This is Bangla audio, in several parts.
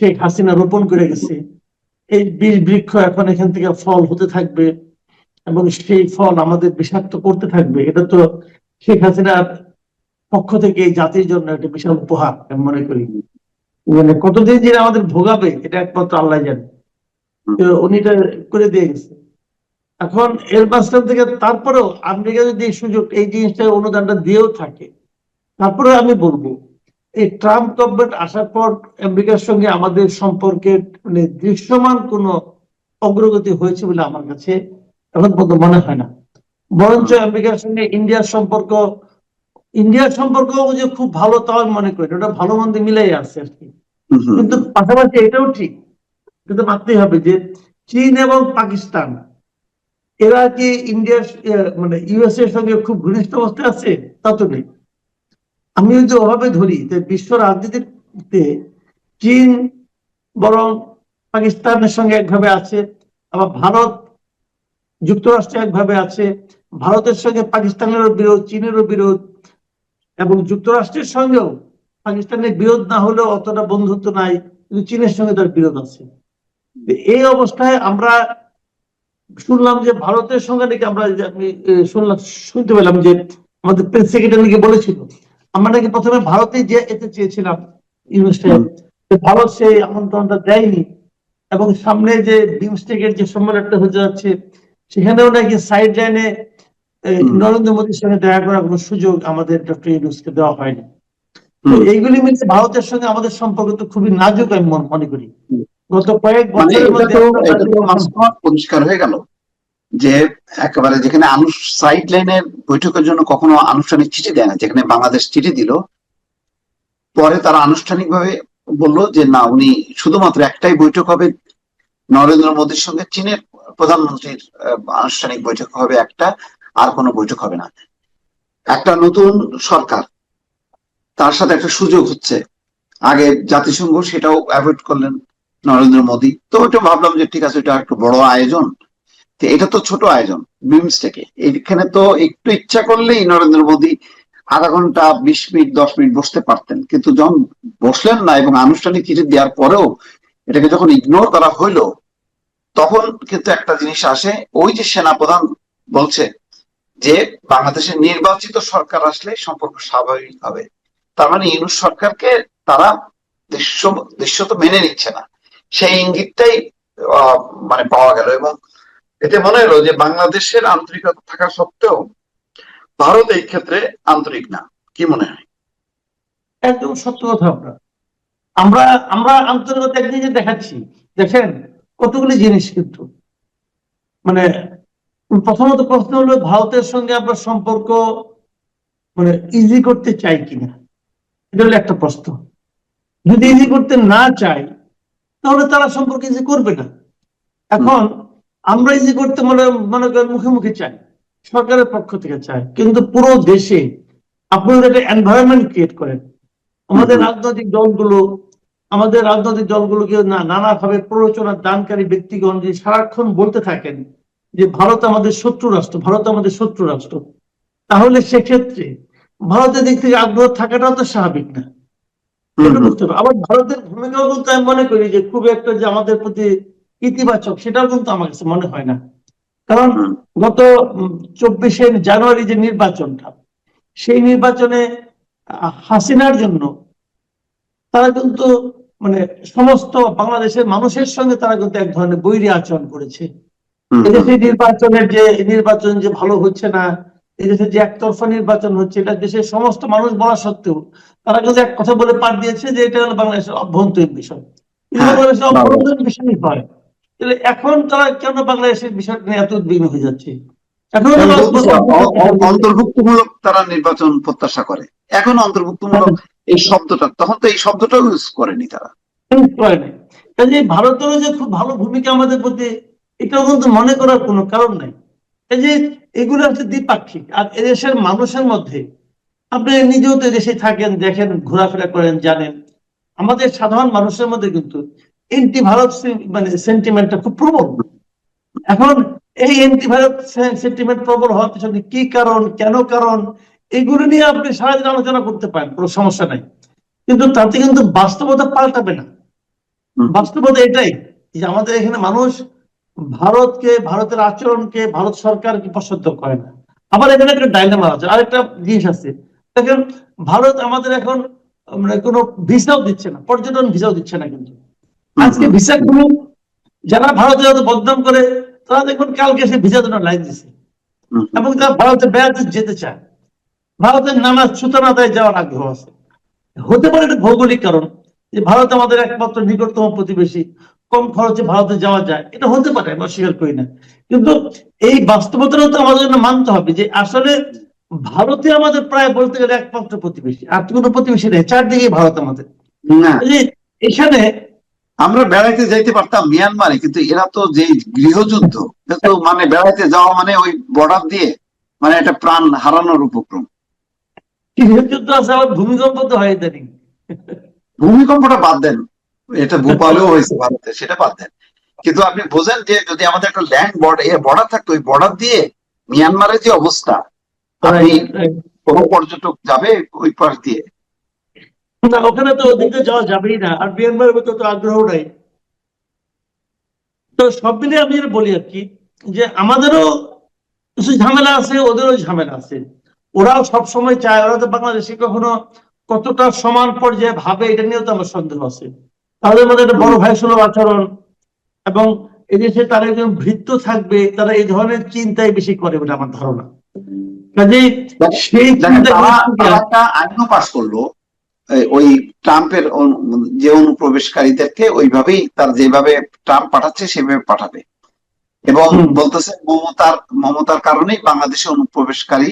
শেখ হাসিনা রোপণ করে গেছে, এই বীজ বৃক্ষ এখন এখান থেকে ফল হতে থাকবে এবং সেই ফল আমাদের বিষাক্ত করতে থাকবে। এটা তো শেখ হাসিনার পক্ষ থেকে এই জাতির জন্য একটা বিশাল উপহার আমি মনে করি। মানে কতদিন যে আমাদের ভোগাবে এটা একমাত্র আল্লাহ জানে। তো উনি এটা করে দিয়ে গেছে। এখন এর মাঝখান থেকে তারপরেও আমেরিকা যদি এই সুযোগ এই জিনিসটা অনুদানটা দিয়েও থাকে, তারপরে আমি বলবো এই ট্রাম্প গভর্নমেন্ট আসার পর আমেরিকার সঙ্গে আমাদের সম্পর্কের মানে দৃশ্যমান কোন অগ্রগতি হয়েছে বলে আমার কাছে এখন পর্যন্ত মনে হয় না। বরঞ্চ আমেরিকার সঙ্গে ইন্ডিয়ার সম্পর্ক যে খুব ভালো তাও আমি মনে করি, ওটা ভালো মন্দ মিলাই আছে আর কি। কিন্তু পাশাপাশি এটাও ঠিক, কিন্তু মানতেই হবে যে চীন এবং পাকিস্তান এরা কি ইন্ডিয়ার মানে ইউএস এর সঙ্গে খুব ঘনিষ্ঠ অবস্থায় আছে তা তো নেই। আমি যদি ওভাবে ধরি যে বিশ্ব রাজনীতিতে চীন বরং পাকিস্তানের সঙ্গে একভাবে আছে, আবার ভারত যুক্তরাষ্ট্রে একভাবে আছে, ভারতের সঙ্গে পাকিস্তানেরও বিরোধ, চীনেরও বিরোধ, এবং যুক্তরাষ্ট্রের সঙ্গেও পাকিস্তানের বিরোধ না হলেও অতটা বন্ধুত্ব নাই, কিন্তু চীনের সঙ্গে তার বিরোধ আছে। এই অবস্থায় আমরা শুনলাম যে ভারতের সঙ্গে নাকি আমরা শুনতে পেলাম যে আমাদের প্রেস সেক্রেটারি নাকি বলেছিল আমরা নাকি প্রথমে ভারতে যেতে চেয়েছিলাম ইউএসএ, ভারত সেই আমন্ত্রণটা দেয়নি, এবং সামনে যে বিমস্টেকের যে সম্মেলনটা হতে যাচ্ছে সেখানেও নাকি সাইড লাইনে নরেন্দ্র মোদীর সঙ্গে দেখা করার কোনো সুযোগ আমাদের ডক্টর ইউনূসকে দেওয়া হয়নি। তো এইগুলি মিলে ভারতের সঙ্গে আমাদের সম্পর্ক তো খুবই নাজুক আমি মনে করি। গত কয়েক বছরের মধ্যে পরিষ্কার হয়ে গেল যে একেবারে যেখানে সাইড লাইনের বৈঠকের জন্য কখনো আনুষ্ঠানিক চিঠি দেয় না, যেখানে বাংলাদেশ চিঠি দিল, পরে তারা আনুষ্ঠানিকভাবে বললো যে না, উনি শুধুমাত্র একটাই বৈঠক হবে নরেন্দ্র মোদীর সঙ্গে, চীনের প্রধানমন্ত্রীর আনুষ্ঠানিক বৈঠক হবে একটা, আর কোনো বৈঠক হবে না। একটা নতুন সরকার, তার সাথে একটা সুযোগ হচ্ছে, আগে জাতিসংঘ সেটাও অ্যাভয়েড করলেন নরেন্দ্র মোদী, তো ওটা ভাবলাম যে ঠিক আছে, এটা একটু বড় আয়োজন, এটা তো ছোট আয়োজন বিমস্টেকে, এখানে তো একটু ইচ্ছা করলেই নরেন্দ্র মোদী আধা ঘন্টা 20 মিনিট 10 মিনিট বসতে পারতেন, কিন্তু যখন বসলেন না এবং আনুষ্ঠানিক চিঠি দেওয়ার পরেও এটাকে যখন ইগনোর করা হইলো, তখন কিন্তু একটা জিনিস আসে, ওই যে সেনাপ্রধান বলছে যে বাংলাদেশের নির্বাচিত সরকার আসলে সম্পর্ক স্বাভাবিক হবে। তার মানে ইউনূস সরকারকে তারা দৃশ্যত মেনে নিচ্ছে না, সেই ইঙ্গিতটাই মানে পাওয়া গেল। এবং এতে মনে হলো যে বাংলাদেশের আন্তরিকতা থাকা সত্ত্বেও ভারত এই ক্ষেত্রে আন্তরিক না। কি মনে হয়? একদম সত্য কথা। আমরা আমরা আন্তরিকতা একদিকে দেখাচ্ছি, দেখেন কতগুলি জিনিস, কিন্তু মানে প্রথমত প্রশ্ন হলো ভারতের সঙ্গে আমরা সম্পর্ক মানে ইজি করতে চাই কিনা, এটা হলো একটা প্রশ্ন। যদি ইজি করতে না চাই তাহলে তারা সম্পর্ক ইজি করবে না। এখন আমরা ইজি করতে মনে করেন মুখে মুখে চাই, সরকারের পক্ষ থেকে চাই, কিন্তু পুরো দেশে আপনারা একটা এনভায়রনমেন্ট ক্রিয়েট করেন, আমাদের রাজনৈতিক দলগুলোকে নানাভাবে প্ররোচনার দানকারী ব্যক্তিগণ যে সারাক্ষণ বলতে থাকেন যে ভারত আমাদের শত্রু রাষ্ট্র, ভারত আমাদের শত্রু রাষ্ট্র, তাহলে সেক্ষেত্রে ভারতের দিক থেকে আগ্রহ থাকাটাও তো স্বাভাবিক না। বুঝতে হবে। আবার ভারতের ভূমিকাও কিন্তু আমি মনে করি যে খুব একটা যে আমাদের প্রতি ইতিবাচক, সেটাও কিন্তু আমার কাছে মনে হয় না। কারণ গত 24শে জানুয়ারি যে নির্বাচনটা, সেই নির্বাচনে হাসিনার জন্য তারা কিন্তু মানে সমস্ত বাংলাদেশের মানুষের সঙ্গে তারা কিন্তু এক ধরনের বৈরী আচরণ করেছে। এদেশে নির্বাচন যে ভালো হচ্ছে না, এদেশে যে একতরফা নির্বাচন হচ্ছে, এটা দেশের সমস্ত মানুষ বলা সত্ত্বেও তারা কিন্তু এক কথা বলে পাঠ দিয়েছে যে এটা হলো বাংলাদেশের অভ্যন্তরীণ বিষয়। বাংলাদেশের অভ্যন্তরীণ বিষয় হয়, তাহলে এখন তারা কেন বাংলাদেশের বিষয়টা নিয়ে এত উদ্বিগ্ন হয়ে যাচ্ছে? এখন অন্তর্ভুক্তমূলক তারা নির্বাচন প্রত্যাশা করে, এখন অন্তর্ভুক্তমূলক এই শব্দটা, তখন তো এই শব্দটাও ইউজ করেনি তারা। কাজে ভারতেরও যে খুব ভালো ভূমিকা আমাদের প্রতি, এটাও কিন্তু মনে করার কোনো কারণ নাই। এই যে এগুলো হচ্ছে দ্বিপাক্ষিক। আর এদেশের মানুষের মধ্যে, আপনি নিজেও তো দেশে থাকেন, দেখেন, ঘোরাফেরা করেন, জানেন, আমাদের সাধারণ মানুষের মধ্যে কিন্তু এন্টি ভারত মানে সেন্টিমেন্টটা খুব প্রবল। এখন এই এন্টি ভারত সেন্টিমেন্ট প্রবল হওয়ার পিছনে কি কারণ, কেন কারণ, এগুলো নিয়ে আপনি সারাদিন আলোচনা করতে পারেন, কোনো সমস্যা নাই, কিন্তু তাতে কিন্তু বাস্তবতা পাল্টাবে না। বাস্তবতা এটাই যে আমাদের এখানে মানুষ ভারতকে, ভারতের আচরণকে, ভারত সরকারকে পছন্দ করে না। আবার এখানে একটা ডাইলেমা আছে, আরেকটা জিনিস আছে। দেখেন, ভারত আমাদের এখন মানে কোনো ভিসাও দিচ্ছে না, পর্যটন ভিসাও দিচ্ছে না। কিন্তু আজকে ভিসা গুলো যারা ভারতে যত বদনাম করে, তারা দেখুন কালকে সে ভিসার জন্য লাইন দিছে, এবং তারা ভারতে বেড়াতে যেতে চায়, ভারতের নানা সূচনাতায় যাওয়ার আগ্রহ আছে। হতে পারে এটা ভৌগোলিক কারণ, যে ভারত আমাদের একমাত্র নিকটতম প্রতিবেশী, কম খরচে ভারতে যাওয়া যায়, এটা হতে পারে, আমি অস্বীকার করি না। কিন্তু এই বাস্তবতাটাও তো আমাদের জন্য মানতে হবে যে আসলে ভারতে আমাদের প্রায় বলতে গেলে একমাত্র প্রতিবেশী, আর কোনো প্রতিবেশী নেই, চারদিকে ভারত আমাদের। না, এই যে এখানে আমরা বেড়াইতে যাইতে পারতাম মিয়ানমারে, কিন্তু এরা তো যে গৃহযুদ্ধ, এটা তো মানে বেড়াইতে যাওয়া মানে ওই বর্ডার দিয়ে মানে একটা প্রাণ হারানোর উপক্রম। গৃহযুদ্ধ আছে, আবার ভূমিকম্প তো হয় ইদানিং। ভূমিকম্পটা বাদ দেন, এটা ভোপালেও হয়েছে ভারতে, সেটা বাদ দেন। কিন্তু আপনি বোঝেন যে যদি আমাদের একটা ল্যান্ড বর্ডার থাকতো, ওই বর্ডার দিয়ে মিয়ানমারের যে অবস্থা, আপনি Right, right. কোনো পর্যটক যাবে ওই পাশ দিয়ে? না, ওখানে তো ওদিকে যাওয়া যাবেই না, আর মিয়ানমারের মতো তো আগ্রহ নাই। তো সব মিলিয়ে আমি যেটা বলি আর কি, যে আমাদেরও কিছু ঝামেলা আছে, ওদেরও ঝামেলা আছে। ওরাও সব সময় চায়, ওরা তো বাংলাদেশে কখনো কতটা সমান পর্যায়ে ভাবে, এটা নিয়েও তো আমার সন্দেহ আছে। তাদের মধ্যে একটা বড় ভাই সুলভ আচরণ, এবং এদেশে তারা একজন ভৃত্য থাকবে, তারা এই ধরনের চিন্তাই বেশি করে বলে আমার ধারণা। কাজেই সেই দেখেন, চিন্তা তারা একটা আইনও পাস করলো, ওই ট্রাম্পের যে অনুপ্রবেশকারীদেরকে ওইভাবেই তার যেভাবে ট্রাম্প পাঠাচ্ছে সেভাবে পাঠাবে, এবং বলতেছে মমতার কারণেই বাংলাদেশে অনুপ্রবেশকারী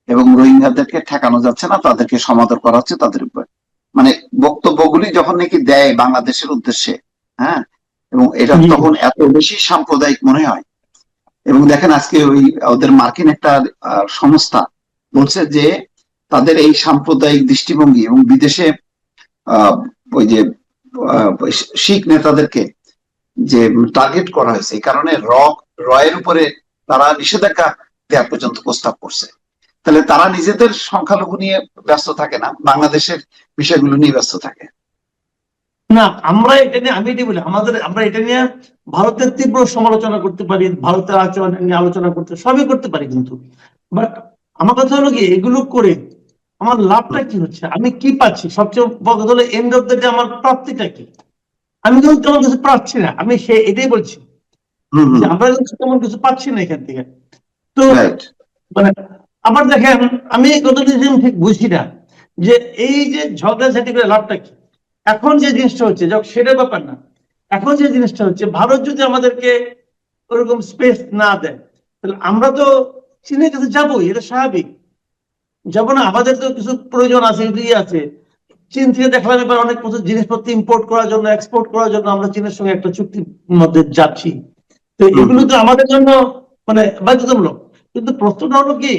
এবং রোহিঙ্গাদেরকে ঠেকানো যাচ্ছে না, তাদেরকে সমাদর করা হচ্ছে তাদের উপর। মানে বক্তব্যগুলি যখন নাকি দেয় বাংলাদেশের উদ্দেশ্যে, হ্যাঁ, এবং এটা তখন এত বেশি সাম্প্রদায়িক মনে হয়। এবং দেখেন আজকে ওই ওদের মার্কিন একটা সংস্থা বলছে যে তাদের এই সাম্প্রদায়িক দৃষ্টিভঙ্গি এবং বিদেশে ওই যে শিখ নেতাদেরকে যে টার্গেট করা হয়েছে, এই কারণে রয়ের উপরে তারা নিষেধাজ্ঞা দেওয়ার পর্যন্ত প্রস্তাব করছে। তাহলে তারা নিজেদের সংখ্যালঘু নিয়ে ব্যস্ত থাকে না, বাংলাদেশের বিষয়গুলো নিয়ে ব্যস্ত থাকে। না, আমরা এটা নিয়ে, আমি এটাই বলি, আমরা এটা নিয়ে ভারতের তীব্র সমালোচনা করতে পারি, ভারতের আচরণ নিয়ে আলোচনা করতে, সবই করতে পারি, কিন্তু বাট আমার কথা হলো কি, এগুলো করে আমার লাভটা কি হচ্ছে, আমি কি পাচ্ছি? সবচেয়ে বড় কথা হলো এন্ড অফ দ্য ডে আমার প্রাপ্তিটা কি? আমি কিন্তু তেমন কিছু পাচ্ছি না, আমি এটাই বলছি যে আমরা কিন্তু তেমন কিছু পাচ্ছি না এখান থেকে। তো মানে আবার দেখেন, আমি কতদিন ঠিক বুঝি না যে এই যে ঝগড়াঝাটি করে লাভটা কি। এখন যে জিনিসটা হচ্ছে, সেটার ব্যাপার না, এখন যে জিনিসটা হচ্ছে, ভারত যদি আমাদেরকে ওরকম স্পেস না দেয়, তাহলে আমরা তো চীনের কাছে যাবোই, এটা স্বাভাবিক। যাবো না? আমাদের তো কিছু প্রয়োজন আছে, এগুলি আছে। চীন থেকে দেখলাম এবার অনেক কিছু জিনিসপত্র ইম্পোর্ট করার জন্য, এক্সপোর্ট করার জন্য আমরা চীনের সঙ্গে একটা চুক্তির মধ্যে যাচ্ছি। তো এগুলো তো আমাদের জন্য মানে বাধ্যতামূলক। কিন্তু প্রশ্নটা হলো কি,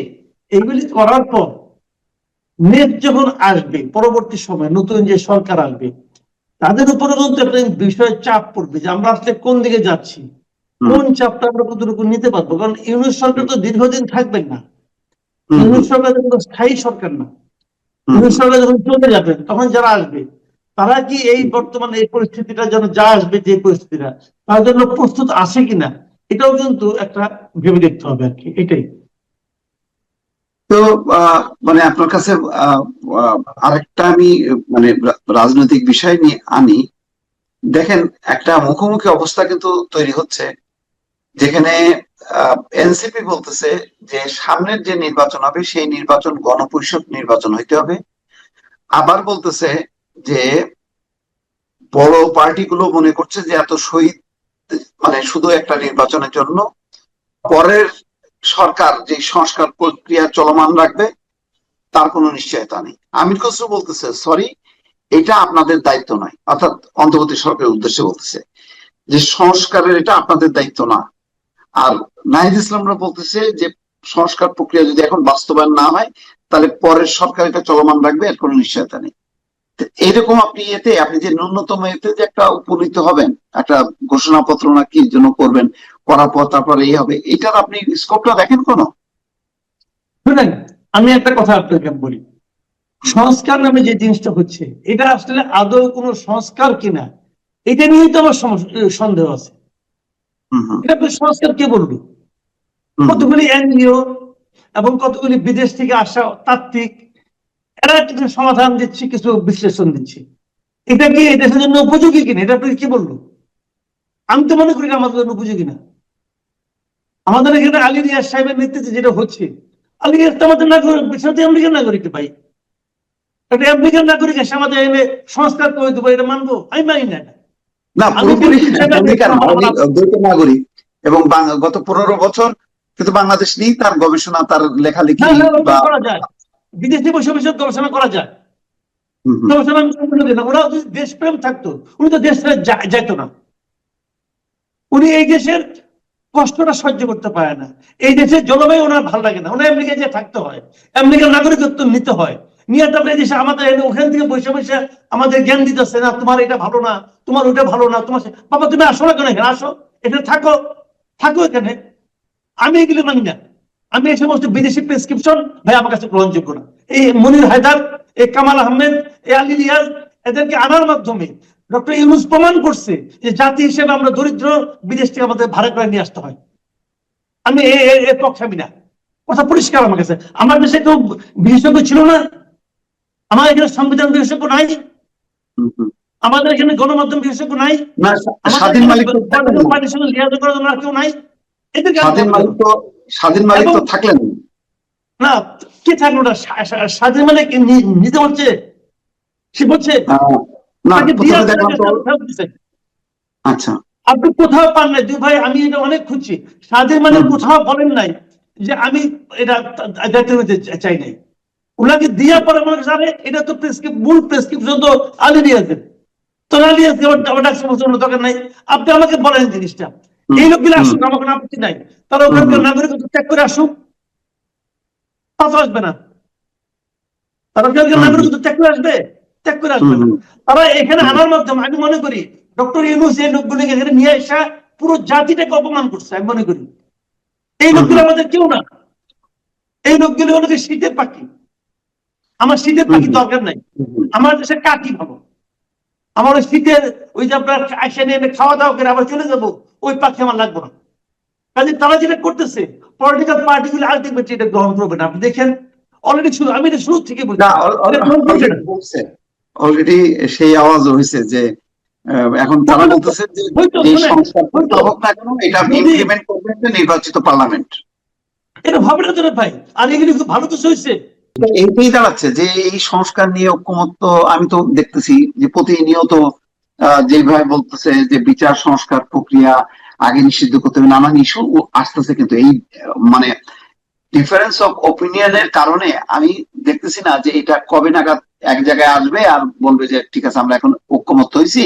এগুলি করার পর নেক্সট যখন আসবে, পরবর্তী সময় নতুন যে সরকার আসবে, তাদের উপরে কিন্তু একটা বিষয় চাপ পড়বে যে আমরা আসলে কোন দিকে যাচ্ছি, কোন চাপটা আমরা কতটুকু নিতে পারবো। কারণ ইউনিট সরকার তো দীর্ঘদিন থাকবেন না, ইউনিট সরকার কিন্তু স্থায়ী সরকার না। ইউনিট সরকার যখন চলে যাবেন, তখন যারা আসবে, তারা কি এই বর্তমানে এই পরিস্থিতিটা যেন যা আসবে, যে পরিস্থিতিটা, তার জন্য প্রস্তুত আছে কিনা, এটাও কিন্তু একটা ভেবে দেখতে হবে আর কি, এটাই। তো মানে আপনার কাছে আরেকটা আমি মানে রাজনৈতিক বিষয় নিয়ে আনি। দেখেন, একটা মুখোমুখি অবস্থা কিন্তু তৈরি হচ্ছে, যেখানে এনসিপি বলতেছে যে সামনের যে নির্বাচন হবে সেই নির্বাচন গণপরিষদ নির্বাচন হইতে হবে। আবার বলতেছে যে বড় পার্টিগুলো মনে করছে যে এত শহীদ মানে শুধু একটা নির্বাচনের জন্য পরের সরকার যে সংস্কার প্রক্রিয়া চলমান রাখবে তার কোনো নিশ্চয়তা নেই। আমির খসরু বলতেছে সরি, এটা আপনাদের দায়িত্ব নয়, অর্থাৎ অন্তর্বর্তী সরকারের উদ্দেশ্যে বলতেছে যে সংস্কারের এটা আপনাদের দায়িত্ব না। আর নাহিদ ইসলামরা বলতেছে যে সংস্কার প্রক্রিয়া যদি এখন বাস্তবায়ন না হয়, তাহলে পরের সরকার এটা চলমান রাখবে, এর কোনো নিশ্চয়তা নেই। এইরকম আপনি আপনি যে ন্যূনতম যে একটা উপনীত হবেন, একটা ঘোষণাপত্র না কি জন্য করবেন, করার পর তারপরে এই হবে, এটার আপনি স্কোপটা দেখেন কোনো? শুনেন, আমি একটা কথা আপনাকে বলি, সংস্কার নামে যে জিনিসটা হচ্ছে, এটা আসলে আদৌ কোনো সংস্কার কিনা, এটা নিয়েই তো আমার সন্দেহ আছে। হুম হুম এটা সংস্কার কে বলবে? হুম কতগুলি এনজিও এবং কতগুলি বিদেশ থেকে আসা তাত্ত্বিক, এরা কিছু সমাধান দিচ্ছে, কিছু বিশ্লেষণ দিচ্ছে। এটা কি এই দেশের জন্য উপযোগী কিনা, এটা আপনাকে কি বলবো? আমি তো মনে করি না আমাদের জন্য উপযোগী না। আমাদের এখানে আলী রিয়াজ সাহেবের নেতৃত্বে যেটা হচ্ছে, আলী রিয়াজ তো আমাদের নাগরিক, সাথে আমেরিকান নাগরিক ভাই। একটা আমেরিকান নাগরিক এসে আমাদের এনে সংস্কার করে দেবো, এটা মানবো? আমি মানি না এটা। না, আমি পুরোপুরি আমেরিকান বিএনপি দ্বৈত নাগরিক এবং গত 15 বছর কিন্তু বাংলাদেশ নিয়ে তার গবেষণা, তার লেখালেখি বা করা যায়, বিদেশে বসে বসে গবেষণা করা যায়। হুম হুম গবেষণা আমি সম্পূর্ণ দিই না। ওরা যদি দেশপ্রেম থাকতো, উনি তো দেশ ছেড়ে যাইতো না। উনি এই দেশের কষ্টটা সহ্য করতে পারে না, এই দেশের জলবায়ু ওনার ভালো লাগে না, ওনার আমেরিকায় যে থাকতে হয়, আমেরিকার নাগরিকত্ব নিতে হয়, নিয়ে তারপরে এই দেশে আমাদের ওখান থেকে বসে বসে আমাদের জ্ঞান দিতেছে, না তোমার এটা ভালো না, তোমার ওইটা ভালো না, তোমার বাবা তুমি আসো না কেন এখানে, আসো এখানে থাকো, থাকো এখানে। আমি এগুলো মানি না। আমি এই সমস্ত বিদেশি প্রেসক্রিপশন ভাই আমার কাছে গ্রহণযোগ্য না। এই মনির হায়দার, এই কামাল আহমেদ, এই আলী রিয়াজ, এদেরকে আনার মাধ্যমে ডক্টর ইউনূস প্রমাণ করছে যে জাতি হিসেবে আমরা দরিদ্র, বিদেশ থেকে আমাদের ভাড়া করে নিয়ে আসতে হয়। আমি এর পক্ষে আমি না, কথা পরিষ্কার আমার কাছে। আমার দেশে কেউ বিশেষজ্ঞ ছিল না, আমার এখানে সংবিধান বিশেষজ্ঞ নাই, হুম হুম। আমাদের এখানে গণমাধ্যম বিশেষজ্ঞ নাই, না, আমাদের স্বাধীন এখানে মালিক তো থাকলেন না। পার্টির সঙ্গে লিয়াজ করার জন্য আর কেউ নাই। এদেরকে স্বাধীন মালিক তো এবং থাকলেন না। না, কে থাকলো না? স্বাধীন মানে নিতে হচ্ছে, সে বলছে না, তাকে দিয়ে প্রথমে দেখলাম তো। ফেরত দিছে। আচ্ছা। আপনি কোথাও পান নাই দুই ভাই, আমি এটা অনেক খুঁজছি, স্বাধীন মানে কোথাও বলেন নাই যে আমি এটা দায়িত্ব নিতে চাই নাই। ওনাকে দিয়া পরে মনে করছে, আরে এটা তো মূল প্রেসক্রিপশন তো আলী রিয়াজের, তো আলী রিয়াজ আমার ডাকছে দরকার নাই, আপনি আমাকে বলেন জিনিসটা। এই লোকগুলো আসুক, আমার কোনো আপত্তি নাই, তারা ওখানকার নাগরিকত্ব ত্যাগ করে আসুক, তা তো আসবে না। তারা ওখানকার নাগরিকত্ব ত্যাগ করে আসবে? ত্যাগ করে আসবে না। তারা এখানে আনার মাধ্যমে আমি মনে করি ডক্টর ইউনূস এই লোকগুলিকে এখানে নিয়ে আসা পুরো জাতিটাকে অপমান করছে, আমি মনে করি। এই লোকগুলো আমাদের কেউ না, এই লোকগুলো হলো শীতের পাখি। আমার শীতের পাখি দরকার নাই, আমার দেশে কাকি ভালো। আমার ওই শীতের ওই যে আপনার আসে নিয়ে খাওয়া দাওয়া করে আবার চলে যাবো, ওই পাখি আমার লাগবে না। কাজে তারা যেটা করতেছে, পলিটিক্যাল পার্টিগুলো আলটিমেটলি এটা গ্রহণ করবে না। আপনি দেখেন অলরেডি শুরু, আমি এটা শুরু থেকে বলছি, এটা গ্রহণ করবে না। অলরেডি সেই আওয়াজ হয়েছে যে এখন তারা বলতেছে যে সংস্কার প্রস্তাবক না কেন, এটা ইমপ্লিমেন্ট করবে নির্বাচিত পার্লামেন্ট। এটা হবে না তো ভাই, আর এগুলি খুব ভালো কিছু হয়েছে। এইটাই দাঁড়াচ্ছে যে এই সংস্কার নিয়ে ঐক্যমত্য আমি তো দেখতেছি যে প্রতিনিয়ত যেভাবে বলতেছে যে বিচার সংস্কার প্রক্রিয়া আগে নিষিদ্ধ করতে হবে, নানান ইস্যু আসতেছে, কিন্তু এই মানে ডিফারেন্স অফ ওপিনিয়নের কারণে আমি দেখতেছি না যে এটা কবে নাগাদ এক জায়গায় আসবে আর বলবে যে ঠিক আছে আমরা এখন ঐক্যমত্য হয়েছি,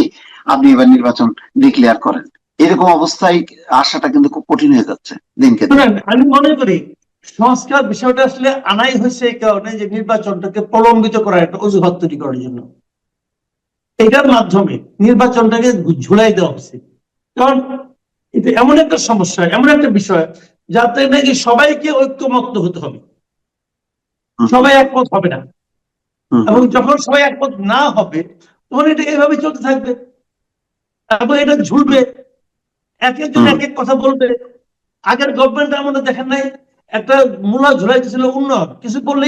আপনি এবার নির্বাচন ডিক্লেয়ার করেন। এরকম অবস্থায় আসাটা কিন্তু খুব কঠিন হয়ে যাচ্ছে দিনকে দিন। আমি মনে করি সংস্কার বিষয়টা আসলে আনাই হয়েছে এই কারণে যে নির্বাচনটাকে প্রলম্বিত করার একটা অজুহাত তৈরি করার জন্য। এটার মাধ্যমে নির্বাচনটাকে ঝুলাই দেওয়া হচ্ছে, কারণ এটা এমন একটা সমস্যা, এমন একটা বিষয় যাতে নাকি সবাইকে ঐক্যমত্য হতে হবে, সবাই একমত হবে না। এবং যখন সবাই একমত না হবে তখন এটা এইভাবে চলতে থাকবে এবং এটা ঝুলবে, এক একজন এক এক কথা বলবে। আগের গভর্নমেন্ট আমাদের দেখেন নাই, একটা মূলা ঝুলাই দিয়েছিল উন্নয়ন, কিছু বললেই